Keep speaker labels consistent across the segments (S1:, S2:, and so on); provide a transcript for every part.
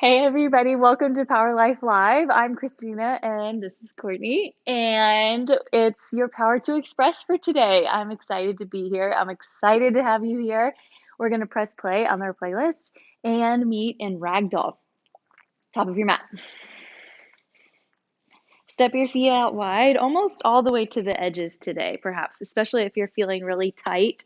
S1: Hey everybody, welcome to Power Life Live. I'm Kristina and this is Courtney, and it's your Power to Express for today. I'm excited to be here. I'm excited to have you here. We're going to press play on our playlist and meet in Ragdoll. Top of your mat. Step your feet out wide, almost all the way to the edges today, perhaps, especially if you're feeling really tight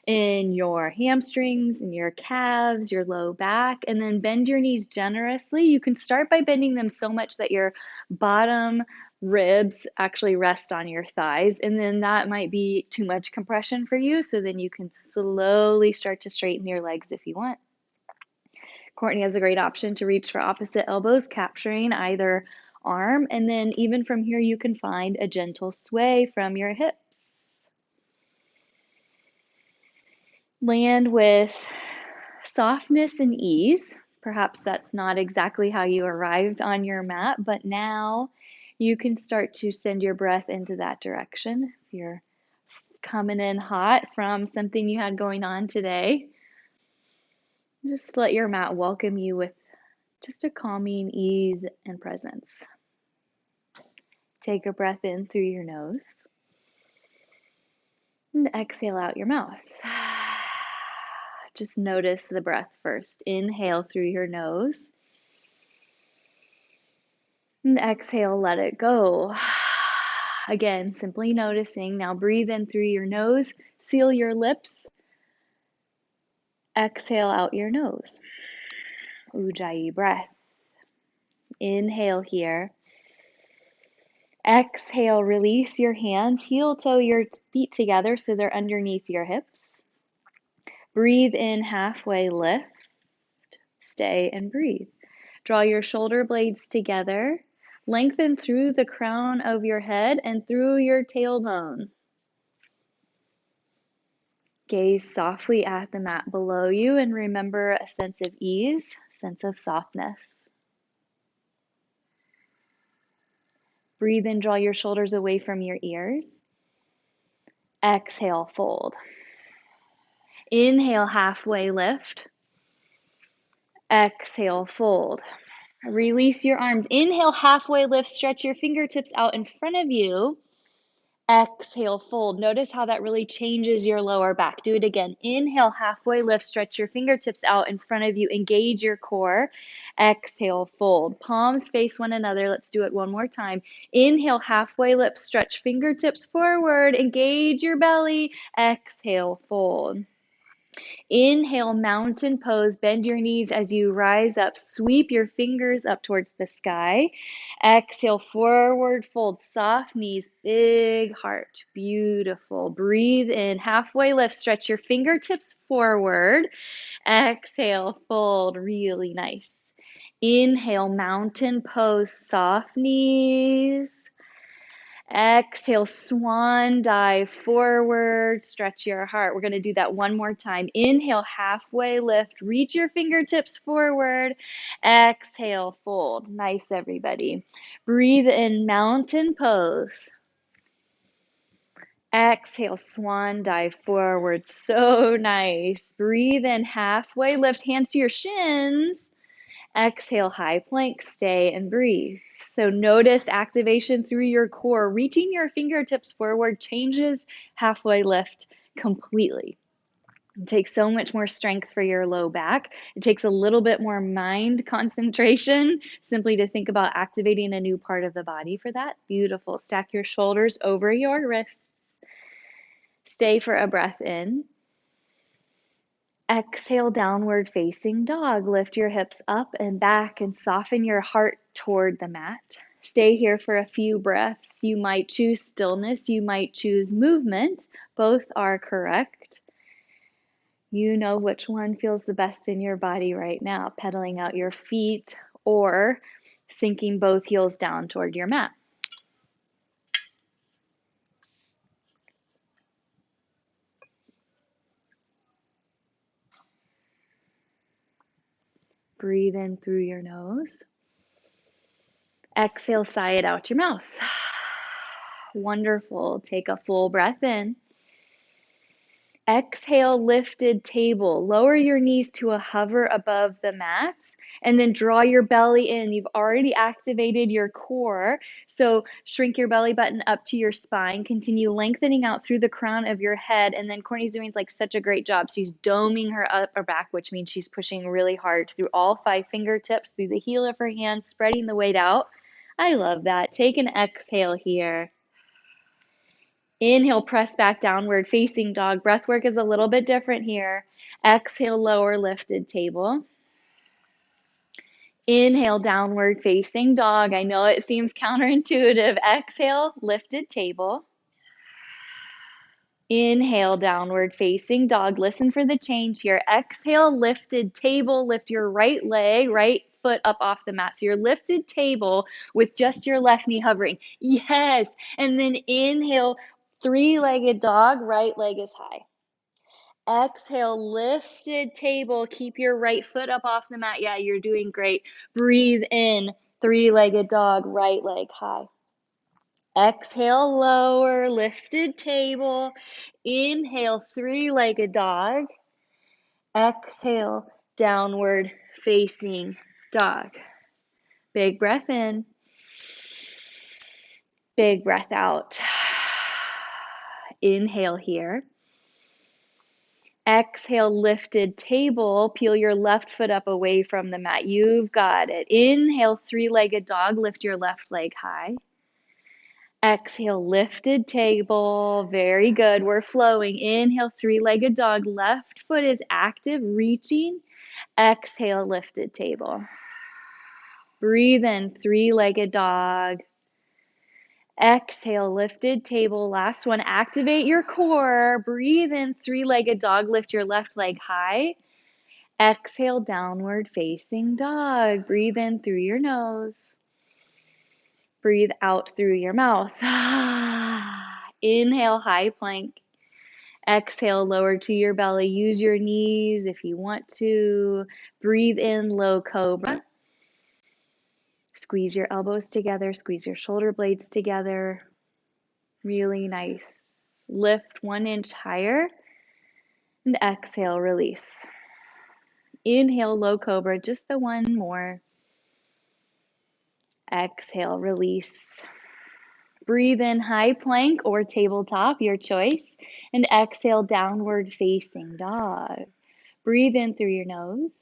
S1: in your hamstrings, in your calves, your low back, and then bend your knees generously. You can start by bending them so much that your bottom ribs actually rest on your thighs, and then that might be too much compression for you, so then you can slowly start to straighten your legs if you want. Courtney has a great option to reach for opposite elbows, capturing either arm, and then even from here you can find a gentle sway from your hips. Land with softness and ease. Perhaps that's not exactly how you arrived on your mat, but now you can start to send your breath into that direction. If you're coming in hot from something you had going on today, just let your mat welcome you with just a calming ease and presence. Take a breath in through your nose and exhale out your mouth. Just notice the breath first. Inhale through your nose. And exhale, let it go. Again, simply noticing. Now breathe in through your nose. Seal your lips. Exhale out your nose. Ujjayi breath. Inhale here. Exhale, release your hands. Heel toe your feet together so they're underneath your hips. Breathe in, halfway lift. Stay and breathe. Draw your shoulder blades together. Lengthen through the crown of your head and through your tailbone. Gaze softly at the mat below you and remember a sense of ease, sense of softness. Breathe in, draw your shoulders away from your ears. Exhale, fold. Inhale, halfway lift. Exhale, fold. Release your arms. Inhale, halfway lift. Stretch your fingertips out in front of you. Exhale, fold. Notice how that really changes your lower back. Do it again. Inhale, halfway lift. Stretch your fingertips out in front of you. Engage your core. Exhale, fold. Palms face one another. Let's do it one more time. Inhale, halfway lift. Stretch fingertips forward. Engage your belly. Exhale, fold. Inhale, mountain pose. Bend your knees as you rise up. Sweep your fingers up towards the sky. Exhale, forward fold. Soft knees, big heart. Beautiful. Breathe in, halfway lift. Stretch your fingertips forward. Exhale, fold. Really nice. Inhale, mountain pose. Soft knees. Exhale, swan dive forward, stretch your heart. We're going to do that one more time. Inhale, halfway lift, reach your fingertips forward. Exhale, fold. Nice, everybody. Breathe in, mountain pose. Exhale, swan dive forward. So nice. Breathe in, halfway lift, hands to your shins. Exhale, high plank, stay and breathe. So notice activation through your core. Reaching your fingertips forward changes halfway lift completely. It takes so much more strength for your low back. It takes a little bit more mind concentration simply to think about activating a new part of the body for that. Beautiful. Stack your shoulders over your wrists. Stay for a breath in. Exhale, downward facing dog. Lift your hips up and back and soften your heart toward the mat. Stay here for a few breaths. You might choose stillness, you might choose movement. Both are correct. You know which one feels the best in your body right now, pedaling out your feet or sinking both heels down toward your mat. Breathe in through your nose. Exhale, sigh it out your mouth. Wonderful. Take a full breath in. Exhale, lifted table. Lower your knees to a hover above the mat and then draw your belly in. You've already activated your core. So shrink your belly button up to your spine. Continue lengthening out through the crown of your head. And then Courtney's doing like such a great job. She's doming her upper back, which means she's pushing really hard through all 5 fingertips, through the heel of her hand, spreading the weight out. I love that. Take an exhale here. Inhale, press back, downward facing dog. Breath work is a little bit different here. Exhale, lower lifted table. Inhale, downward facing dog. I know it seems counterintuitive. Exhale, lifted table. Inhale, downward facing dog. Listen for the change here. Exhale, lifted table. Lift your right leg, right foot up off the mat. So your lifted table with just your left knee hovering. Yes. And then inhale, 3-legged dog. Right leg is high. Exhale, lifted table. Keep your right foot up off the mat. Yeah, you're doing great. Breathe in, 3-legged dog. Right leg high. Exhale, lower, lifted table. Inhale, 3-legged dog. Exhale, downward facing dog. Big breath in. Big breath out. Inhale here. Exhale, lifted table. Peel your left foot up away from the mat. You've got it. Inhale, 3-legged dog. Lift your left leg high. Exhale, lifted table. Very good. We're flowing. Inhale, 3-legged dog. Left foot is active, reaching. Exhale, lifted table. Breathe in, 3-legged dog. Exhale, lifted table. Last one. Activate your core. Breathe in, 3-legged dog. Lift your left leg high. Exhale, downward facing dog. Breathe in through your nose. Breathe out through your mouth. Inhale, high plank. Exhale, lower to your belly. Use your knees if you want to. Breathe in, low cobra. Squeeze your elbows together. Squeeze your shoulder blades together. Really nice. Lift 1 inch higher. And exhale, release. Inhale, low cobra. Just the one more. Exhale, release. Breathe in, high plank or tabletop, your choice. And exhale, downward facing dog. Breathe in through your nose.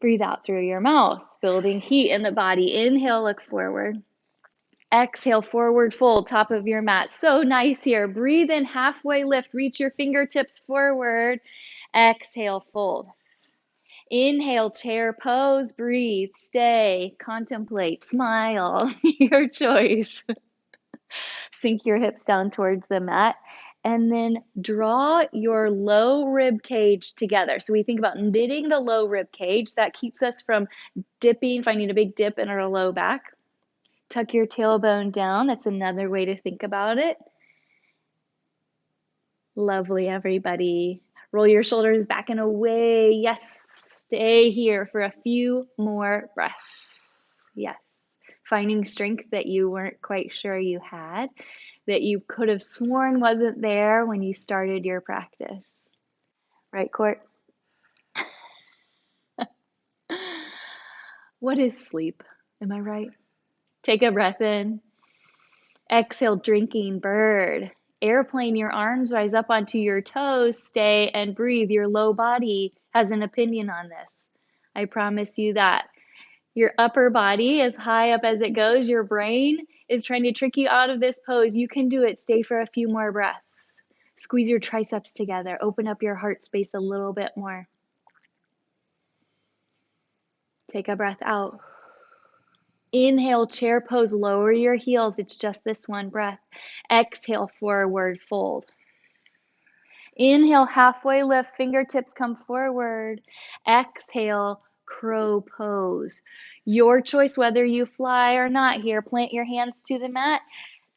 S1: Breathe out through your mouth, building heat in the body. Inhale, look forward. Exhale, forward fold, top of your mat. So nice here. Breathe in, halfway lift. Reach your fingertips forward. Exhale, fold. Inhale, chair pose. Breathe, stay, contemplate, smile. Your choice. Sink your hips down towards the mat. And then draw your low rib cage together. So we think about knitting the low rib cage. That keeps us from dipping, finding a big dip in our low back. Tuck your tailbone down. That's another way to think about it. Lovely, everybody. Roll your shoulders back and away. Yes, stay here for a few more breaths. Yes. Finding strength that you weren't quite sure you had, that you could have sworn wasn't there when you started your practice. Right, Court? What is sleep? Am I right? Take a breath in. Exhale, drinking bird. Airplane, your arms rise up onto your toes. Stay and breathe. Your low body has an opinion on this. I promise you that. Your upper body, as high up as it goes, your brain is trying to trick you out of this pose. You can do it. Stay for a few more breaths. Squeeze your triceps together. Open up your heart space a little bit more. Take a breath out. Inhale, chair pose. Lower your heels. It's just this one breath. Exhale, forward fold. Inhale, halfway lift. Fingertips come forward. Exhale, crow pose. Your choice whether you fly or not here. Plant your hands to the mat.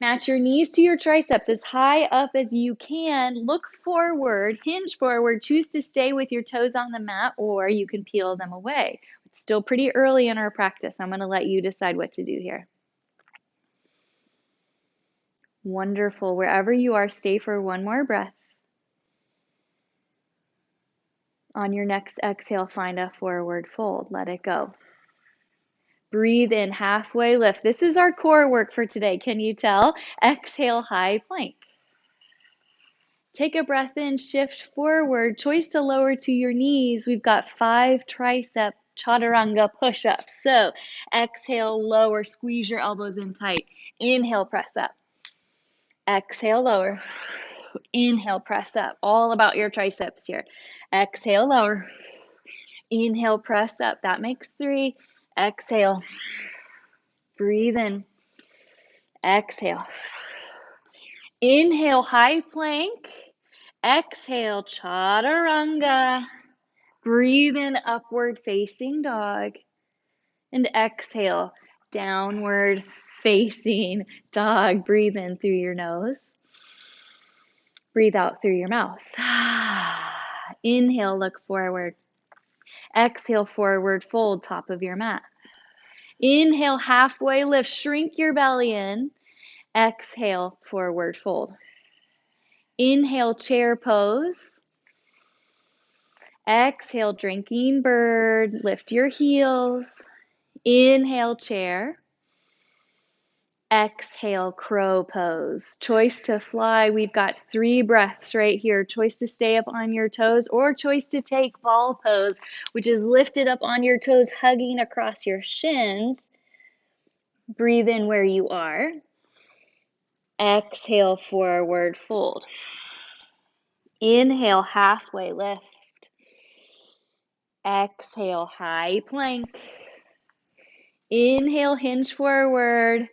S1: Match your knees to your triceps as high up as you can. Look forward, hinge forward. Choose to stay with your toes on the mat, or you can peel them away. It's still pretty early in our practice. I'm going to let you decide what to do here. Wonderful. Wherever you are, stay for one more breath. On your next exhale, find a forward fold. Let it go. Breathe in, halfway lift. This is our core work for today. Can you tell? Exhale, high plank. Take a breath in, shift forward. Choice to lower to your knees. We've got 5 tricep Chaturanga push-ups. So exhale, lower, squeeze your elbows in tight. Inhale, press up. Exhale, lower. Inhale, press up. All about your triceps here. Exhale, lower. Inhale, press up. That makes 3. Exhale. Breathe in. Exhale. Inhale, high plank. Exhale, chaturanga. Breathe in, upward facing dog. And exhale, downward facing dog. Breathe in through your nose. Breathe out through your mouth. Inhale, look forward. Exhale, forward fold, top of your mat. Inhale, halfway lift, shrink your belly in. Exhale, forward fold. Inhale, chair pose. Exhale, drinking bird. Lift your heels. Inhale, chair. Exhale, crow pose. Choice to fly. We've got 3 breaths right here. Choice to stay up on your toes or choice to take ball pose, which is lifted up on your toes, hugging across your shins. Breathe in where you are. Exhale, forward fold. Inhale, halfway lift. Exhale, high plank. Inhale, hinge forward.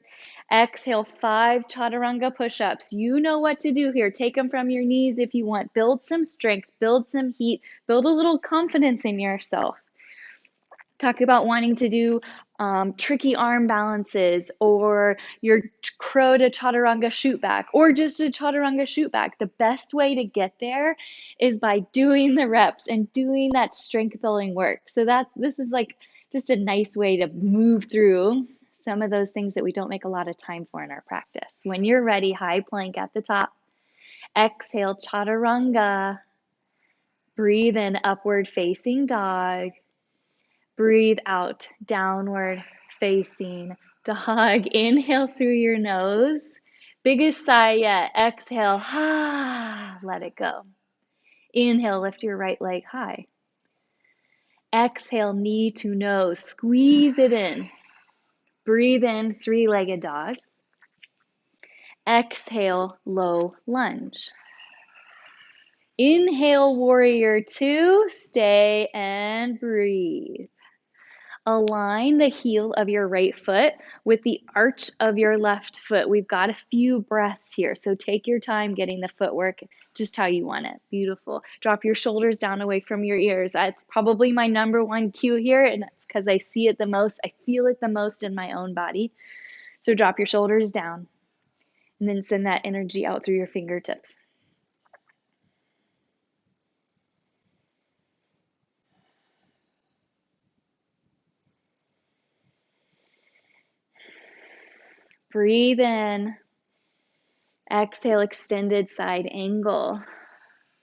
S1: Exhale, 5 Chaturanga push-ups. You know what to do here. Take them from your knees if you want. Build some strength, build some heat, build a little confidence in yourself. Talk about wanting to do tricky arm balances or your crow to chaturanga shoot back or just a chaturanga shoot back. The best way to get there is by doing the reps and doing that strength building work. So this is like just a nice way to move through some of those things that we don't make a lot of time for in our practice. When you're ready, high plank at the top. Exhale, chaturanga. Breathe in, upward facing dog. Breathe out, downward facing dog. Inhale through your nose. Biggest sigh yet. Exhale, let it go. Inhale, lift your right leg high. Exhale, knee to nose. Squeeze it in. Breathe in, 3-legged dog. Exhale, low lunge. Inhale, warrior 2. Stay and breathe. Align the heel of your right foot with the arch of your left foot. We've got a few breaths here, so take your time getting the footwork just how you want it. Beautiful. Drop your shoulders down away from your ears. That's probably my number 1 cue here, and that's because I see it the most. I feel it the most in my own body. So drop your shoulders down, and then send that energy out through your fingertips. Breathe in. Exhale, extended side angle.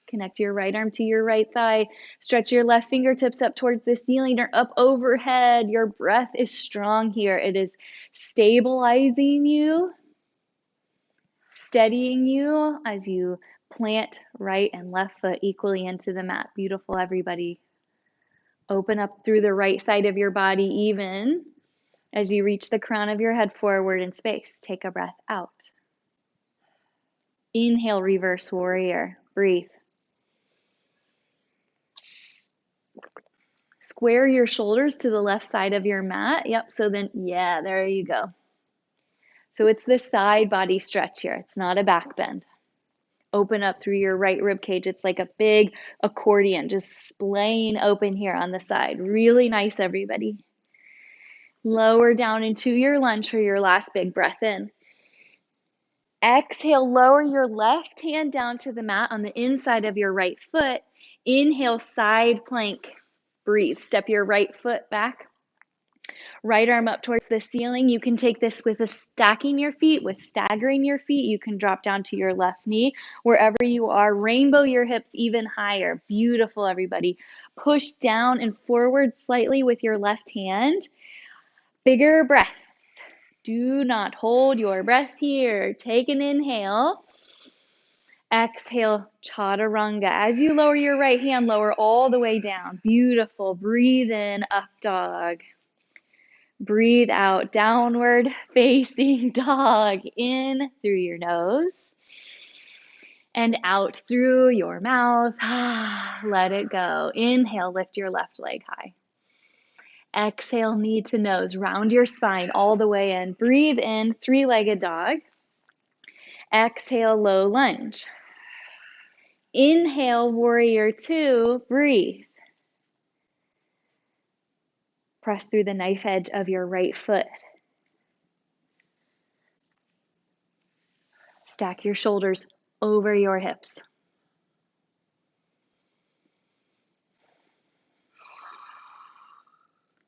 S1: Connect your right arm to your right thigh. Stretch your left fingertips up towards the ceiling or up overhead. Your breath is strong here. It is stabilizing you, steadying you as you plant right and left foot equally into the mat. Beautiful, everybody. Open up through the right side of your body even as you reach the crown of your head forward in space. Take a breath out. Inhale, reverse warrior. Breathe. Square your shoulders to the left side of your mat. Yep, so then, yeah, there you go. So it's the side body stretch here. It's not a back bend. Open up through your right rib cage. It's like a big accordion, just splaying open here on the side. Really nice, everybody. Lower down into your lunge for your last big breath in. Exhale, lower your left hand down to the mat on the inside of your right foot. Inhale, side plank. Breathe. Step your right foot back. Right arm up towards the ceiling. You can take this with stacking your feet, with staggering your feet. You can drop down to your left knee. Wherever you are, rainbow your hips even higher. Beautiful, everybody. Push down and forward slightly with your left hand. Bigger breath. Do not hold your breath here. Take an inhale. Exhale, Chaturanga. As you lower your right hand, lower all the way down. Beautiful. Breathe in, up dog. Breathe out, downward facing dog. In through your nose and out through your mouth. Let it go. Inhale, lift your left leg high. Exhale, knee to nose. Round your spine all the way in. Breathe in, three-legged dog. Exhale, low lunge. Inhale, warrior two. Breathe. Press through the knife edge of your right foot. Stack your shoulders over your hips.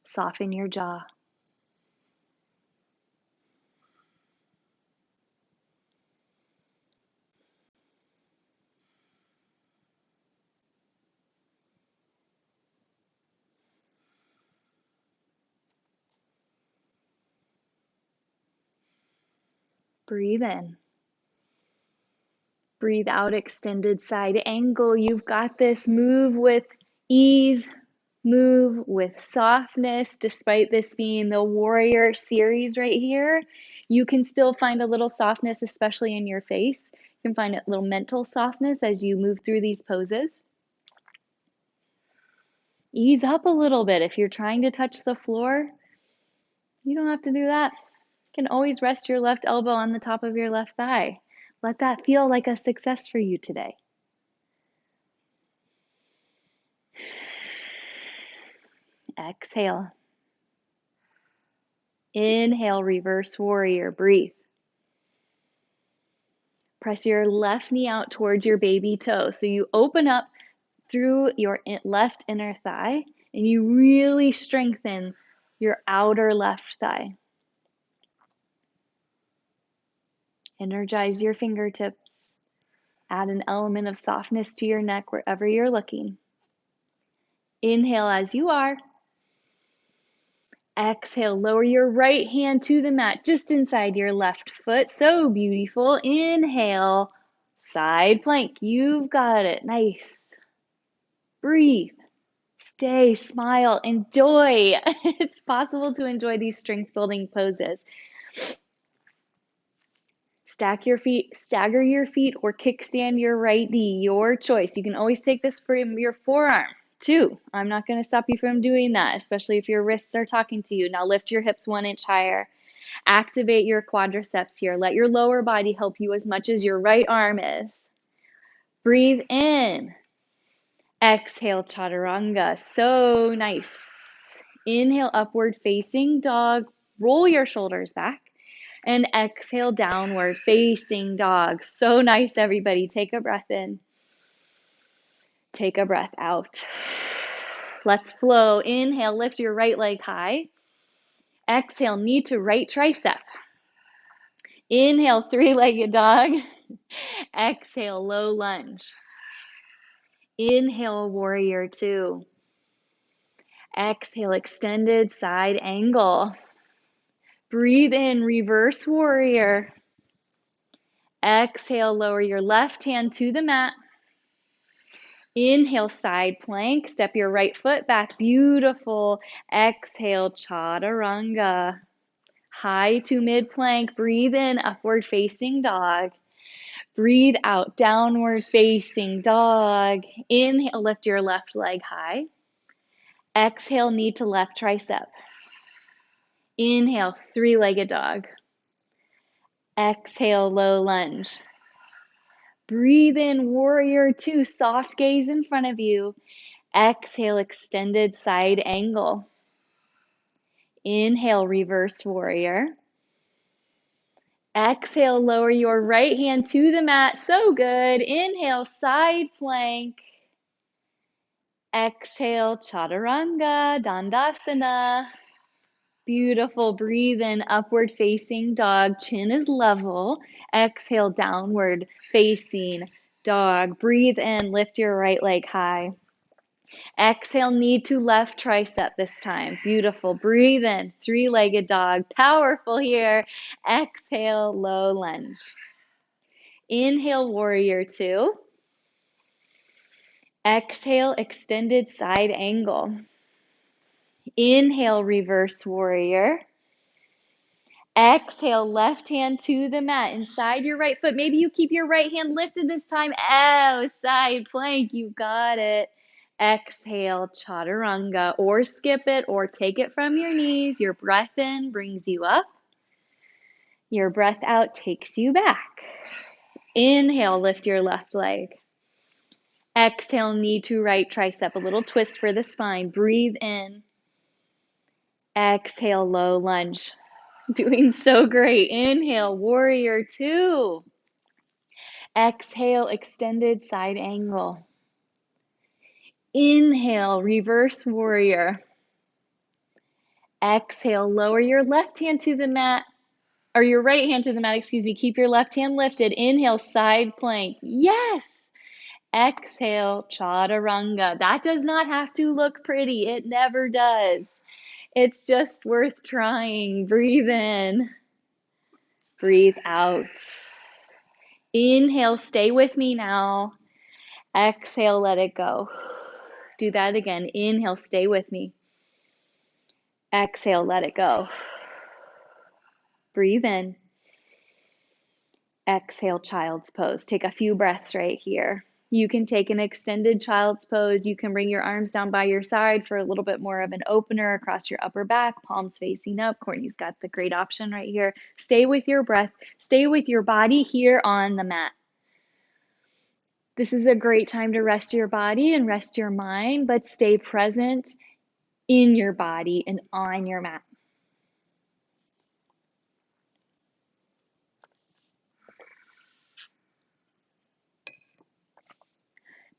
S1: Soften your jaw. Breathe in. Breathe out, extended side angle. You've got this. Move with ease. Move with softness. Despite this being the warrior series right here, you can still find a little softness, especially in your face. You can find a little mental softness as you move through these poses. Ease up a little bit. If you're trying to touch the floor, you don't have to do that. You can always rest your left elbow on the top of your left thigh. Let that feel like a success for you today. Exhale. Inhale, reverse warrior. Breathe. Press your left knee out towards your baby toe. So you open up through your left inner thigh and you really strengthen your outer left thigh. Energize your fingertips. Add an element of softness to your neck wherever you're looking. Inhale as you are. Exhale, lower your right hand to the mat just inside your left foot. So beautiful. Inhale, side plank. You've got it. Nice. Breathe. Stay, smile, enjoy. It's possible to enjoy these strength building poses. Stack your feet, stagger your feet, or kickstand your right knee, your choice. You can always take this from your forearm too. I'm not going to stop you from doing that, especially if your wrists are talking to you. Now lift your hips 1 inch higher. Activate your quadriceps here. Let your lower body help you as much as your right arm is. Breathe in. Exhale, Chaturanga. So nice. Inhale, upward facing dog. Roll your shoulders back. And exhale, downward facing dog. So nice, everybody. Take a breath in. Take a breath out. Let's flow. Inhale, lift your right leg high. Exhale, knee to right tricep. Inhale, three-legged dog. Exhale, low lunge. Inhale, warrior two. Exhale, extended side angle. Breathe in, reverse warrior. Exhale, lower your left hand to the mat. Inhale, side plank. Step your right foot back. Beautiful. Exhale, Chaturanga. High to mid plank. Breathe in, upward facing dog. Breathe out, downward facing dog. Inhale, lift your left leg high. Exhale, knee to left tricep. Inhale, three-legged dog. Exhale, low lunge. Breathe in, warrior two, soft gaze in front of you. Exhale, extended side angle. Inhale, reverse warrior. Exhale, lower your right hand to the mat. So good. Inhale, side plank. Exhale, Chaturanga, Dandasana. Beautiful. Breathe in, upward facing dog. Chin is level. Exhale, downward facing dog. Breathe in, lift your right leg high. Exhale, knee to left tricep this time. Beautiful. Breathe in, three-legged dog. Powerful here. Exhale, low lunge. Inhale, warrior two. Exhale, extended side angle. Inhale, reverse warrior. Exhale, left hand to the mat, inside your right foot. Maybe you keep your right hand lifted this time. Oh, side plank, you got it. Exhale, chaturanga, or skip it, or take it from your knees. Your breath in brings you up. Your breath out takes you back. Inhale, lift your left leg. Exhale, knee to right tricep, a little twist for the spine. Breathe in. Exhale, low lunge. Doing so great. Inhale, warrior two. Exhale, extended side angle. Inhale, reverse warrior. Exhale, lower your left hand to the mat, or your right hand to the mat, excuse me. Keep your left hand lifted. Inhale, side plank. Yes. Exhale, chaturanga. That does not have to look pretty. It never does. It's just worth trying. Breathe in. Breathe out. Inhale, stay with me now. Exhale, let it go. Do that again. Inhale, stay with me. Exhale, let it go. Breathe in. Exhale, child's pose. Take a few breaths right here. You can take an extended child's pose. You can bring your arms down by your side for a little bit more of an opener across your upper back, palms facing up. Courtney's got the great option right here. Stay with your breath. Stay with your body here on the mat. This is a great time to rest your body and rest your mind, but stay present in your body and on your mat.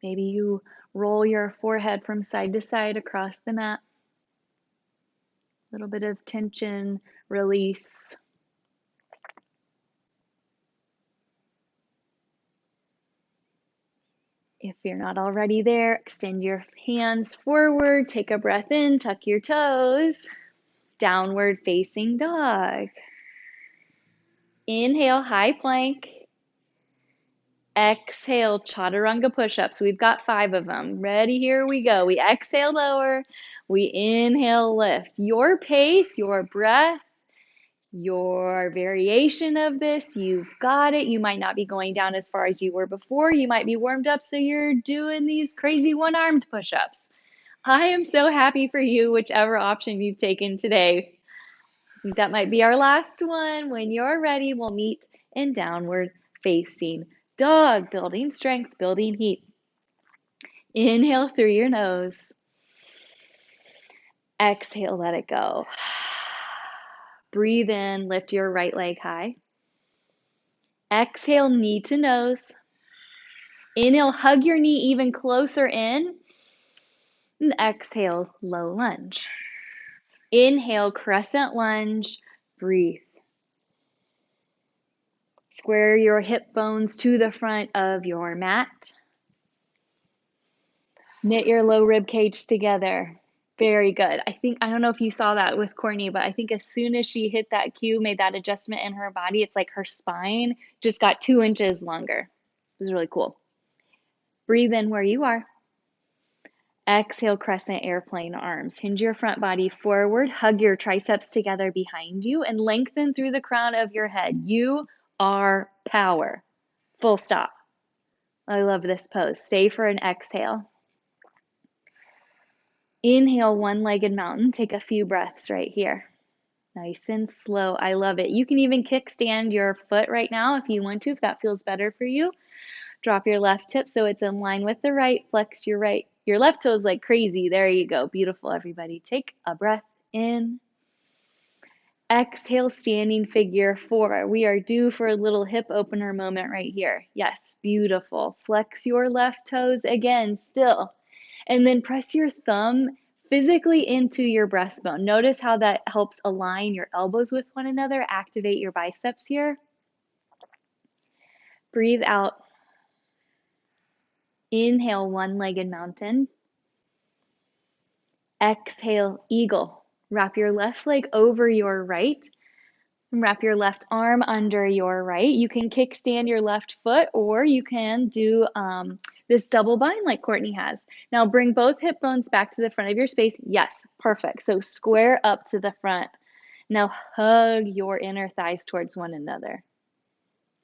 S1: Maybe you roll your forehead from side to side across the mat. A little bit of tension, release. If you're not already there, extend your hands forward, take a breath in, tuck your toes. Downward facing dog. Inhale, high plank. Exhale, Chaturanga Push-Ups. We've got 5 of them. Ready? Here we go. We exhale, lower. We inhale, lift. Your pace, your breath, your variation of this, you've got it. You might not be going down as far as you were before. You might be warmed up, so you're doing these crazy one-armed push-ups. I am so happy for you, whichever option you've taken today. I think that might be our last one. When you're ready, we'll meet in downward facing dog, building strength, building heat. Inhale through your nose. Exhale, let it go. Breathe in, lift your right leg high. Exhale, knee to nose. Inhale, hug your knee even closer in. And exhale, low lunge. Inhale, crescent lunge. Breathe. Square your hip bones to the front of your mat. Knit your low rib cage together. Very good. I don't know if you saw that with Courtney, but I think as soon as she hit that cue, made that adjustment in her body, it's like her spine just got 2 inches longer. It was really cool. Breathe in where you are. Exhale, crescent airplane arms. Hinge your front body forward. Hug your triceps together behind you and lengthen through the crown of your head. You are power. Full stop. I love this pose. Stay for an exhale. Inhale, one-legged mountain. Take a few breaths right here. Nice and slow. I love it. You can even kickstand your foot right now if you want to, if that feels better for you. Drop your left hip so it's in line with the right. Flex your right. Your left toes like crazy. There you go. Beautiful, everybody. Take a breath in. Exhale, standing figure 4. We are due for a little hip opener moment right here. Yes, beautiful. Flex your left toes again, still. And then press your thumb physically into your breastbone. Notice how that helps align your elbows with one another, activate your biceps here. Breathe out. Inhale, one-legged mountain. Exhale, eagle. Wrap your left leg over your right. Wrap your left arm under your right. You can kickstand your left foot, or you can do this double bind like Courtney has. Now bring both hip bones back to the front of your space. Yes, perfect. So square up to the front. Now hug your inner thighs towards one another.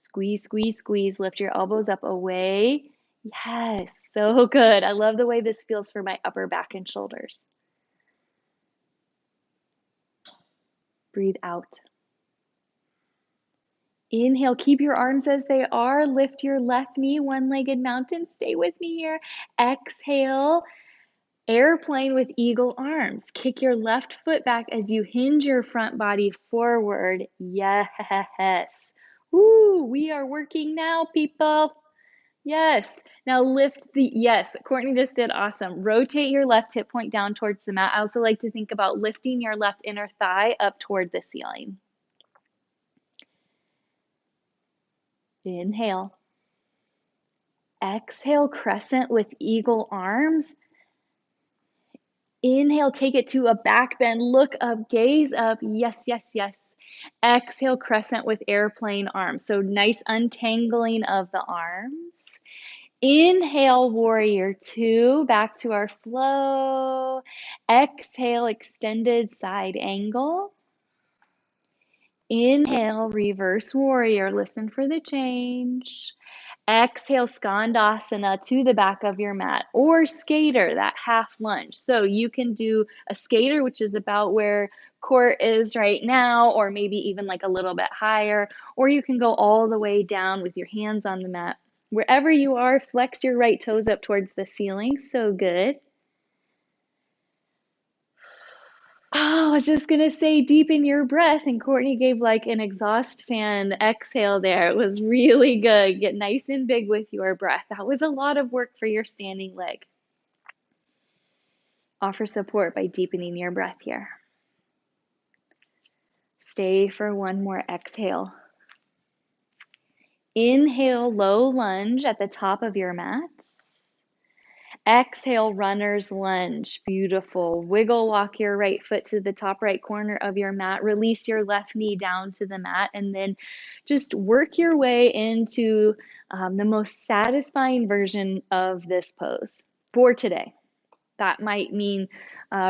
S1: Squeeze, squeeze, squeeze. Lift your elbows up away. Yes, so good. I love the way this feels for my upper back and shoulders. Breathe out. Inhale, keep your arms as they are. Lift your left knee, one-legged mountain. Stay with me here. Exhale, airplane with eagle arms. Kick your left foot back as you hinge your front body forward. Yes. Woo, we are working now, people. Yes. Now lift yes, Courtney just did awesome. Rotate your left hip point down towards the mat. I also like to think about lifting your left inner thigh up toward the ceiling. Inhale. Exhale, crescent with eagle arms. Inhale, take it to a back bend. Look up, gaze up. Yes, yes, yes. Exhale, crescent with airplane arms. So nice untangling of the arms. Inhale, warrior two, back to our flow. Exhale, extended side angle. Inhale, reverse warrior. Listen for the change. Exhale, Skandasana to the back of your mat, or skater, that half lunge. So you can do a skater, which is about where Court is right now, or maybe even like a little bit higher, or you can go all the way down with your hands on the mat. Wherever you are, flex your right toes up towards the ceiling. So good. Oh, I was just gonna say deepen your breath, and Courtney gave like an exhaust fan exhale there. It was really good. Get nice and big with your breath. That was a lot of work for your standing leg. Offer support by deepening your breath here. Stay for one more exhale. Inhale, low lunge at the top of your mat. Exhale, runner's lunge. Beautiful. Wiggle walk your right foot to the top right corner of your mat. Release your left knee down to the mat, and then just work your way into the most satisfying version of this pose for today. That might mean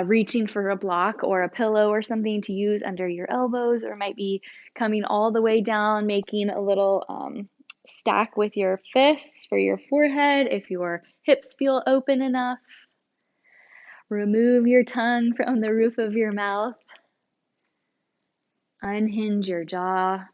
S1: reaching for a block or a pillow or something to use under your elbows, or might be coming all the way down, making a little stack with your fists for your forehead if your hips feel open enough. Remove your tongue from the roof of your mouth. Unhinge your jaw.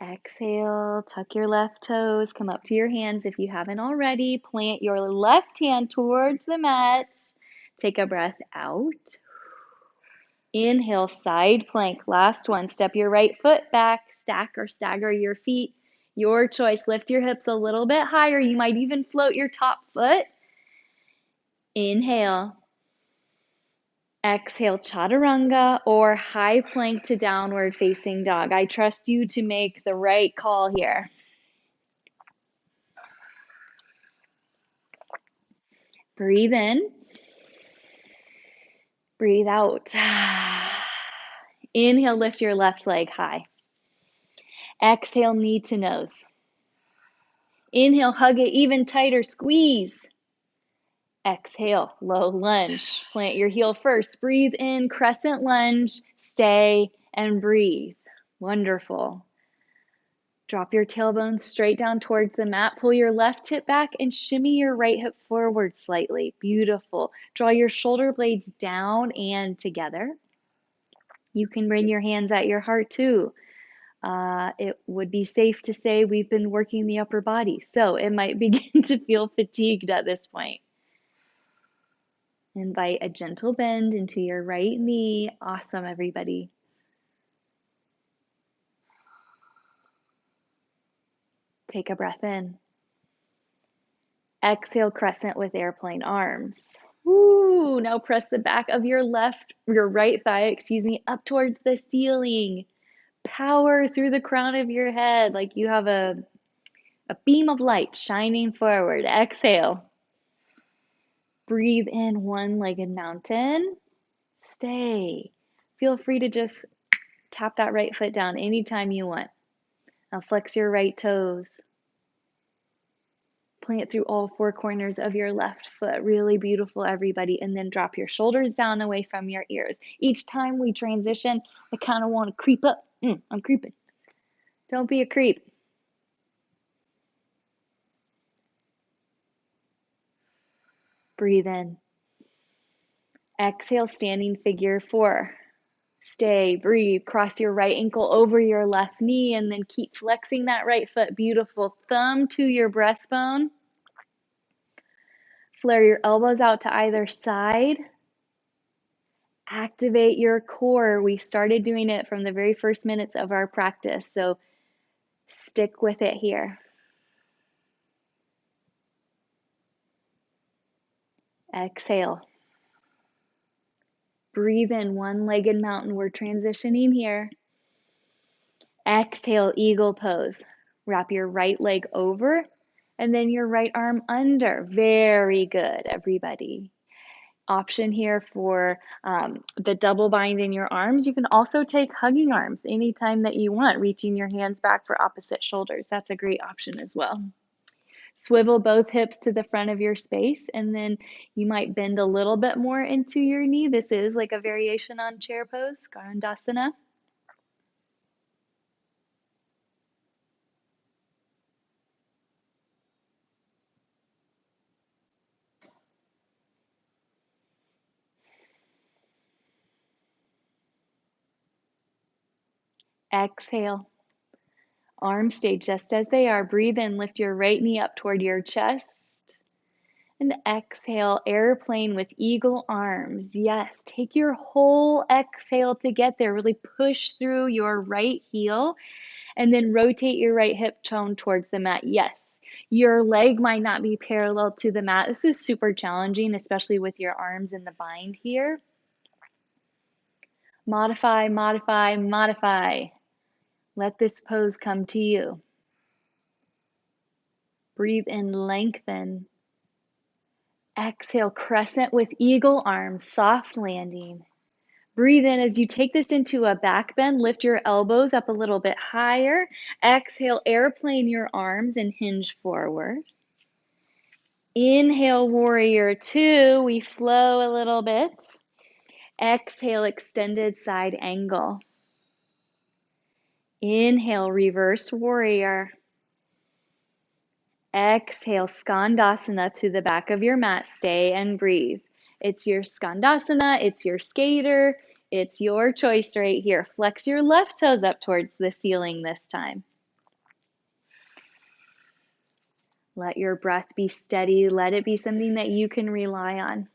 S1: Exhale, tuck your left toes, come up to your hands if you haven't already. Plant your left hand towards the mat. Take a breath out. Inhale, side plank. Last one. Step your right foot back, stack or stagger your feet. Your choice. Lift your hips a little bit higher. You might even float your top foot. Inhale. Exhale, chaturanga or high plank to downward facing dog. I trust you to make the right call here. Breathe in. Breathe out. Inhale, lift your left leg high. Exhale, knee to nose. Inhale, hug it even tighter, squeeze. Exhale, low lunge. Plant your heel first. Breathe in, crescent lunge, stay, and breathe. Wonderful. Drop your tailbone straight down towards the mat. Pull your left hip back and shimmy your right hip forward slightly. Beautiful. Draw your shoulder blades down and together. You can bring your hands at your heart too. it would be safe to say we've been working the upper body. So it might begin to feel fatigued at this point. Invite a gentle bend into your right knee. Awesome, everybody. Take a breath in. Exhale, crescent with airplane arms. Woo! Now press the back of your right thigh, up towards the ceiling. Power through the crown of your head like you have a beam of light shining forward. Exhale. Breathe in, one-legged mountain. Stay. Feel free to just tap that right foot down anytime you want. Now flex your right toes. Plant through all four corners of your left foot. Really beautiful, everybody. And then drop your shoulders down away from your ears. Each time we transition, I kind of want to creep up. I'm creeping. Don't be a creep. Breathe in. Exhale, standing figure 4. Stay, breathe, cross your right ankle over your left knee, and then keep flexing that right foot. Beautiful. Thumb to your breastbone. Flare your elbows out to either side. Activate your core. We started doing it from the very first minutes of our practice, so stick with it here. Exhale. Breathe in, one-legged mountain. We're transitioning here. Exhale, eagle pose. Wrap your right leg over and then your right arm under. Very good, everybody. Option here for the double bind in your arms. You can also take hugging arms anytime that you want, reaching your hands back for opposite shoulders. That's a great option as well. Swivel both hips to the front of your space, and then you might bend a little bit more into your knee. This is like a variation on chair pose, Garandasana. Exhale. Arms stay just as they are. Breathe in, lift your right knee up toward your chest. And exhale, airplane with eagle arms. Yes, take your whole exhale to get there. Really push through your right heel and then rotate your right hip bone towards the mat. Yes, your leg might not be parallel to the mat. This is super challenging, especially with your arms in the bind here. Modify, modify, modify. Let this pose come to you. Breathe in, lengthen. Exhale, crescent with eagle arms, soft landing. Breathe in as you take this into a back bend. Lift your elbows up a little bit higher. Exhale, airplane your arms and hinge forward. Inhale, warrior 2. We flow a little bit. Exhale, extended side angle. Inhale, reverse warrior. Exhale, Skandasana to the back of your mat. Stay and breathe. It's your Skandasana, it's your skater, it's your choice right here. Flex your left toes up towards the ceiling this time. Let your breath be steady. Let it be something that you can rely on.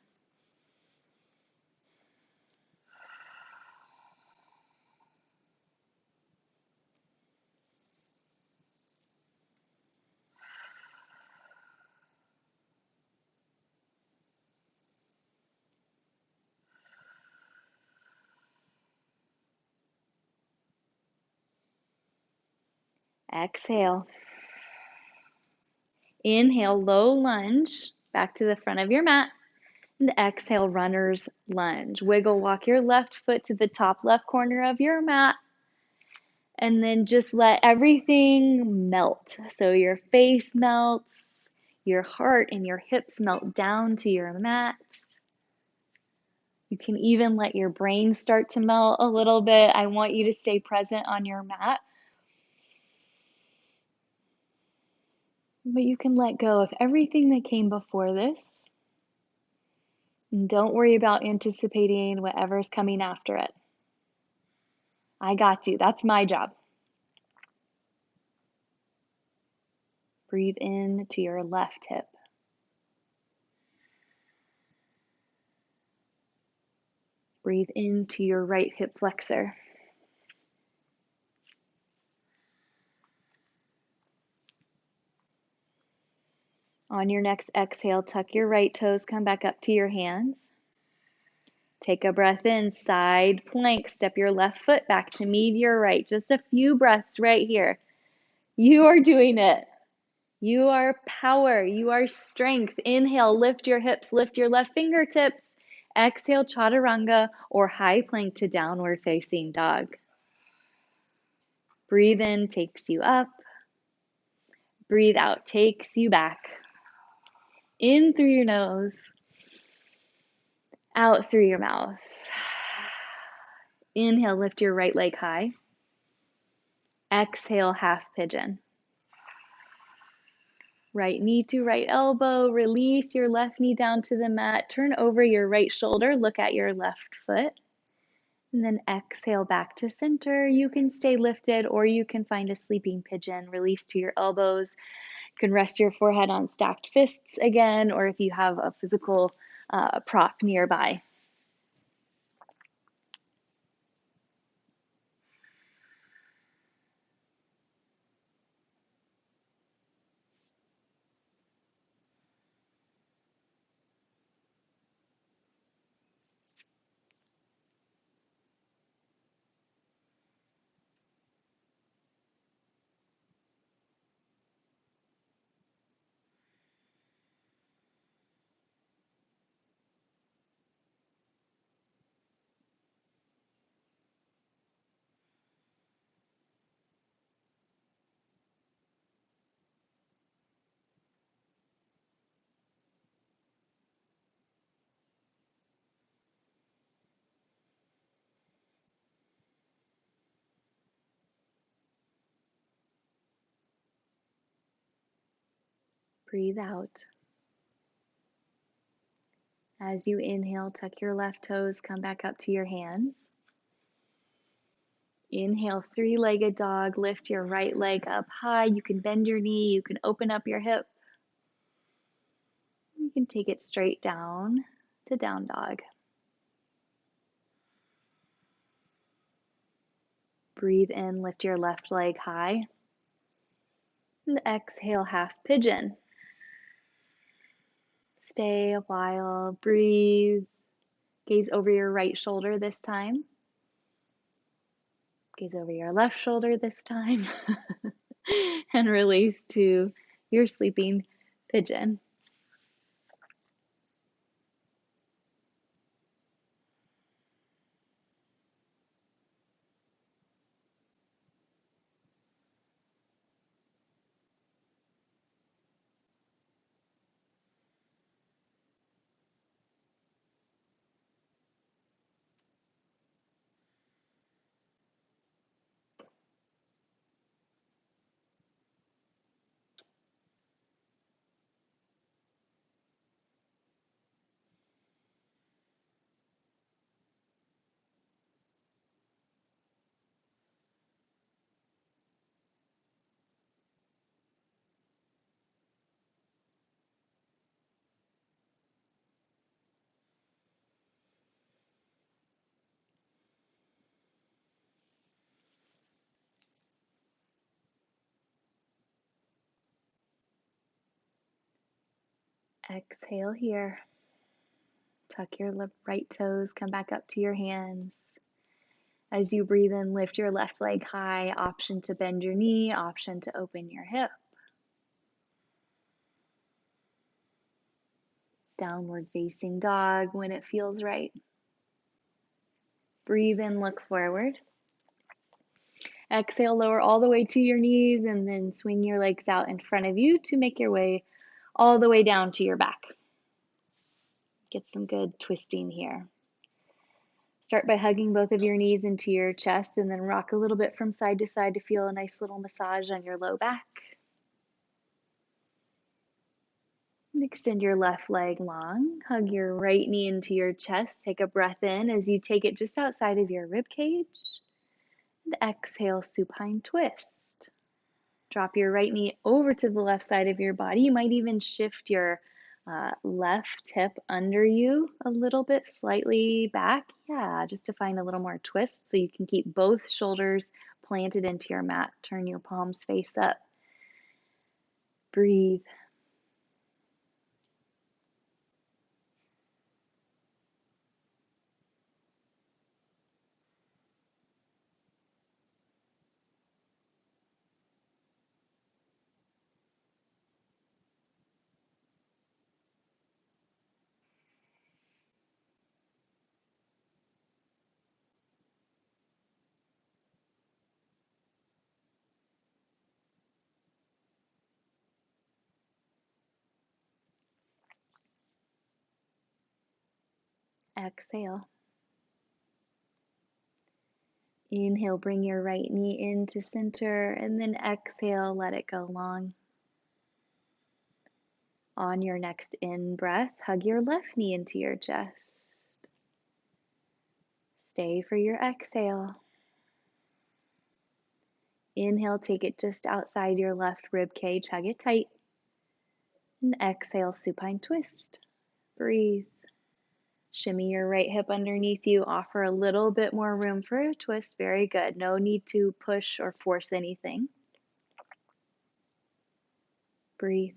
S1: Exhale. Inhale, low lunge, back to the front of your mat. And exhale, runner's lunge. Wiggle, walk your left foot to the top left corner of your mat. And then just let everything melt. So your face melts, your heart and your hips melt down to your mat. You can even let your brain start to melt a little bit. I want you to stay present on your mat. But you can let go of everything that came before this. And don't worry about anticipating whatever's coming after it. I got you. That's my job. Breathe in to your left hip. Breathe into your right hip flexor. On your next exhale, tuck your right toes, come back up to your hands. Take a breath in, side plank. Step your left foot back to meet your right. Just a few breaths right here. You are doing it. You are power. You are strength. Inhale, lift your hips, lift your left fingertips. Exhale, chaturanga or high plank to downward facing dog. Breathe in, takes you up. Breathe out, takes you back. In through your nose, out through your mouth. Inhale, lift your right leg high. Exhale, half pigeon. Right knee to right elbow, release your left knee down to the mat, turn over your right shoulder, look at your left foot, and then exhale back to center. You can stay lifted or you can find a sleeping pigeon, release to your elbows. You can rest your forehead on stacked fists again, or if you have a physical prop nearby. Breathe out. As you inhale, tuck your left toes, come back up to your hands. Inhale, three-legged dog, lift your right leg up high. You can bend your knee, you can open up your hip. You can take it straight down to down dog. Breathe in, lift your left leg high. And exhale, half pigeon. Stay a while, breathe. Gaze over your right shoulder this time. Gaze over your left shoulder this time. And release to your sleeping pigeon. Exhale here. Tuck your right toes, come back up to your hands. As you breathe in, lift your left leg high. Option to bend your knee, option to open your hip. Downward facing dog when it feels right. Breathe in, look forward. Exhale, lower all the way to your knees and then swing your legs out in front of you to make your way all the way down to your back. Get some good twisting here. Start by hugging both of your knees into your chest and then rock a little bit from side to side to feel a nice little massage on your low back. And extend your left leg long. Hug your right knee into your chest. Take a breath in as you take it just outside of your rib cage. And exhale, supine twist. Drop your right knee over to the left side of your body. You might even shift your left hip under you a little bit, slightly back. Yeah, just to find a little more twist so you can keep both shoulders planted into your mat. Turn your palms face up. Breathe. Exhale. Inhale, bring your right knee into center, and then exhale, let it go long. On your next in-breath, hug your left knee into your chest. Stay for your exhale. Inhale, take it just outside your left rib cage, hug it tight. And exhale, supine twist. Breathe. Shimmy your right hip underneath you. Offer a little bit more room for a twist. Very good. No need to push or force anything. Breathe.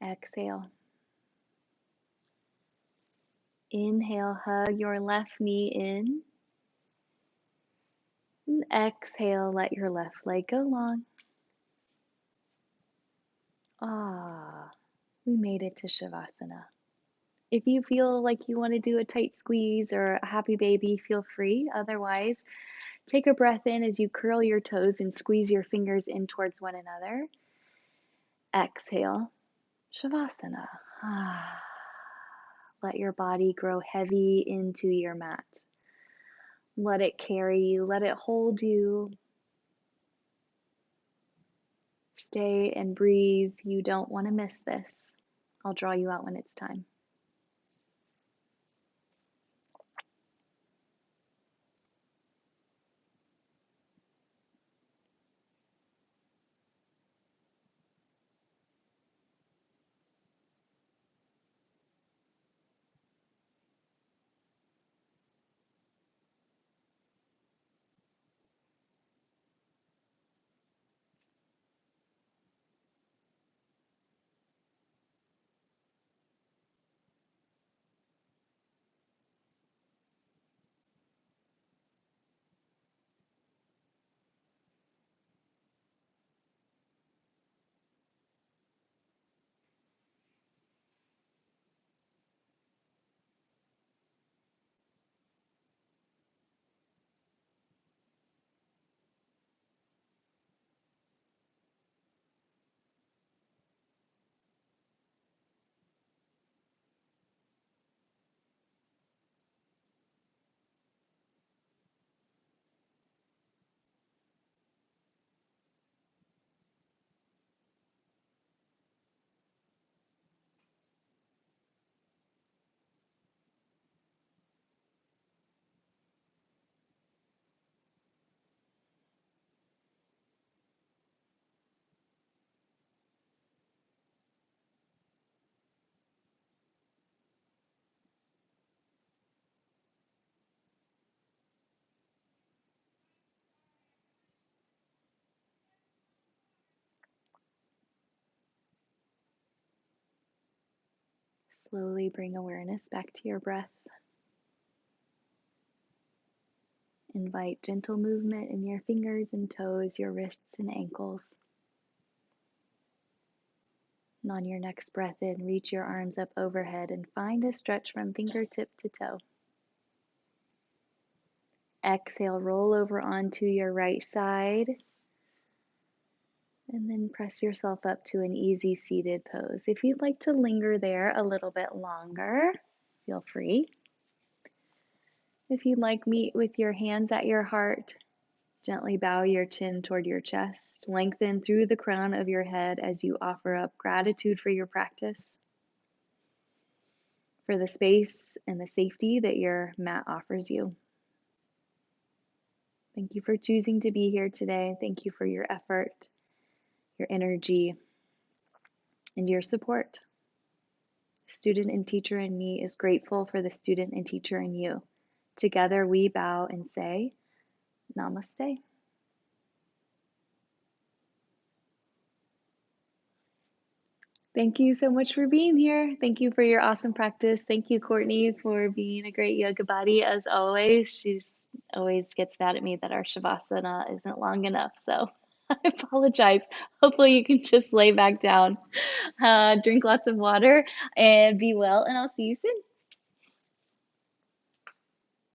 S1: Exhale. Inhale, hug your left knee in. And exhale, let your left leg go long. Ah, we made it to Shavasana. If you feel like you want to do a tight squeeze or a happy baby, feel free. Otherwise, take a breath in as you curl your toes and squeeze your fingers in towards one another. Exhale, Shavasana. Let your body grow heavy into your mat. Let it carry you, let it hold you. Stay and breathe. You don't want to miss this. I'll draw you out when it's time. Slowly bring awareness back to your breath. Invite gentle movement in your fingers and toes, your wrists and ankles. And on your next breath in, reach your arms up overhead and find a stretch from fingertip to toe. Exhale, roll over onto your right side And then press yourself up to an easy seated pose. If you'd like to linger there a little bit longer, feel free. If you'd like, meet with your hands at your heart. Gently bow your chin toward your chest. Lengthen through the crown of your head as you offer up gratitude for your practice, for the space and the safety that your mat offers you. Thank you for choosing to be here today. Thank you for your effort, your energy, and your support. The student and teacher in me is grateful for the student and teacher in you. Together we bow and say, Namaste. Thank you so much for being here. Thank you for your awesome practice. Thank you, Courtney, for being a great yoga buddy as always. She's always gets mad at me that our Shavasana isn't long enough. So I apologize. Hopefully you can just lay back down, drink lots of water, and be well, and I'll see you soon.